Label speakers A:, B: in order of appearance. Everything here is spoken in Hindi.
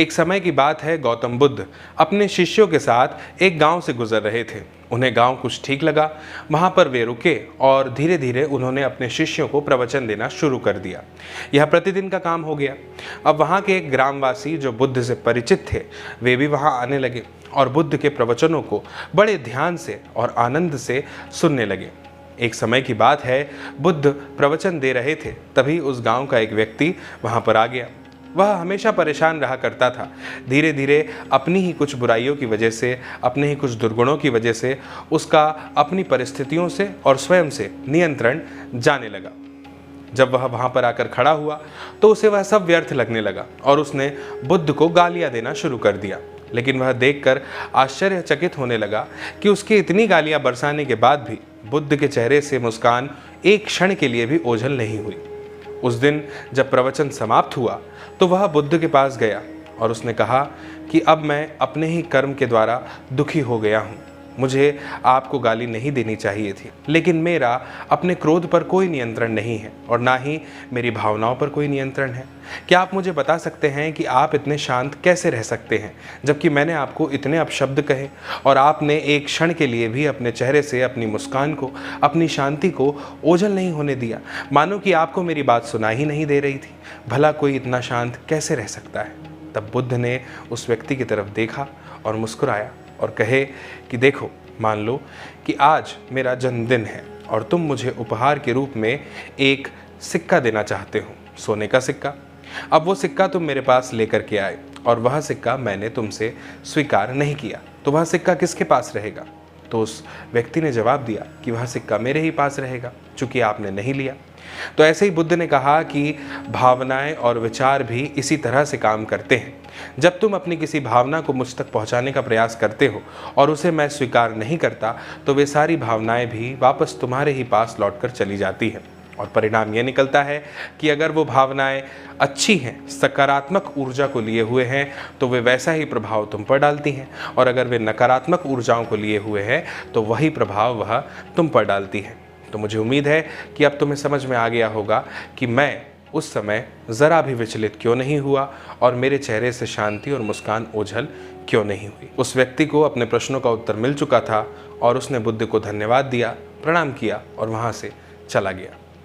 A: एक समय की बात है, गौतम बुद्ध अपने शिष्यों के साथ एक गांव से गुजर रहे थे। उन्हें गांव कुछ ठीक लगा। वहां पर वे रुके और धीरे धीरे उन्होंने अपने शिष्यों को प्रवचन देना शुरू कर दिया। यह प्रतिदिन का काम हो गया। अब वहां के एक ग्रामवासी जो बुद्ध से परिचित थे, वे भी वहां आने लगे और बुद्ध के प्रवचनों को बड़े ध्यान से और आनंद से सुनने लगे। एक समय की बात है, बुद्ध प्रवचन दे रहे थे, तभी उस गांव का एक व्यक्ति वहां पर आ गया। वह हमेशा परेशान रहा करता था। धीरे धीरे अपनी ही कुछ बुराइयों की वजह से, अपने ही कुछ दुर्गुणों की वजह से उसका अपनी परिस्थितियों से और स्वयं से नियंत्रण जाने लगा। जब वह वहां पर आकर खड़ा हुआ तो उसे वह सब व्यर्थ लगने लगा और उसने बुद्ध को गालियां देना शुरू कर दिया। लेकिन वह देखकर आश्चर्यचकित होने लगा कि उसकी इतनी गालियां बरसाने के बाद भी बुद्ध के चेहरे से मुस्कान एक क्षण के लिए भी ओझल नहीं हुई। उस दिन जब प्रवचन समाप्त हुआ तो वह बुद्ध के पास गया और उसने कहा कि अब मैं अपने ही कर्म के द्वारा दुखी हो गया हूँ। मुझे आपको गाली नहीं देनी चाहिए थी, लेकिन मेरा अपने क्रोध पर कोई नियंत्रण नहीं है और ना ही मेरी भावनाओं पर कोई नियंत्रण है। क्या आप मुझे बता सकते हैं कि आप इतने शांत कैसे रह सकते हैं, जबकि मैंने आपको इतने अपशब्द कहे और आपने एक क्षण के लिए भी अपने चेहरे से अपनी मुस्कान को, अपनी शांति को ओझल नहीं होने दिया, मानो कि आपको मेरी बात सुनाई ही नहीं दे रही थी। भला कोई इतना शांत कैसे रह सकता है? तब बुद्ध ने उस व्यक्ति की तरफ देखा और मुस्कुराया और कहे कि देखो, मान लो कि आज मेरा जन्मदिन है और तुम मुझे उपहार के रूप में एक सिक्का देना चाहते हो, सोने का सिक्का। अब वो सिक्का तुम मेरे पास लेकर के आए और वह सिक्का मैंने तुमसे स्वीकार नहीं किया, तो वह सिक्का किसके पास रहेगा? तो उस व्यक्ति ने जवाब दिया कि वह सिक्का मेरे ही पास रहेगा, चूंकि आपने नहीं लिया। तो ऐसे ही बुद्ध ने कहा कि भावनाएं और विचार भी इसी तरह से काम करते हैं। जब तुम अपनी किसी भावना को मुझ तक पहुंचाने का प्रयास करते हो और उसे मैं स्वीकार नहीं करता, तो वे सारी भावनाएं भी वापस तुम्हारे ही पास लौटकर चली जाती हैं। और परिणाम ये निकलता है कि अगर वो भावनाएं अच्छी हैं, सकारात्मक ऊर्जा को लिए हुए हैं, तो वे वैसा ही प्रभाव तुम पर डालती हैं, और अगर वे नकारात्मक ऊर्जाओं को लिए हुए हैं तो वही प्रभाव वह तुम पर डालती हैं। तो मुझे उम्मीद है कि अब तुम्हें समझ में आ गया होगा कि मैं उस समय ज़रा भी विचलित क्यों नहीं हुआ और मेरे चेहरे से शांति और मुस्कान ओझल क्यों नहीं हुई। उस व्यक्ति को अपने प्रश्नों का उत्तर मिल चुका था और उसने बुद्ध को धन्यवाद दिया, प्रणाम किया और वहाँ से चला गया।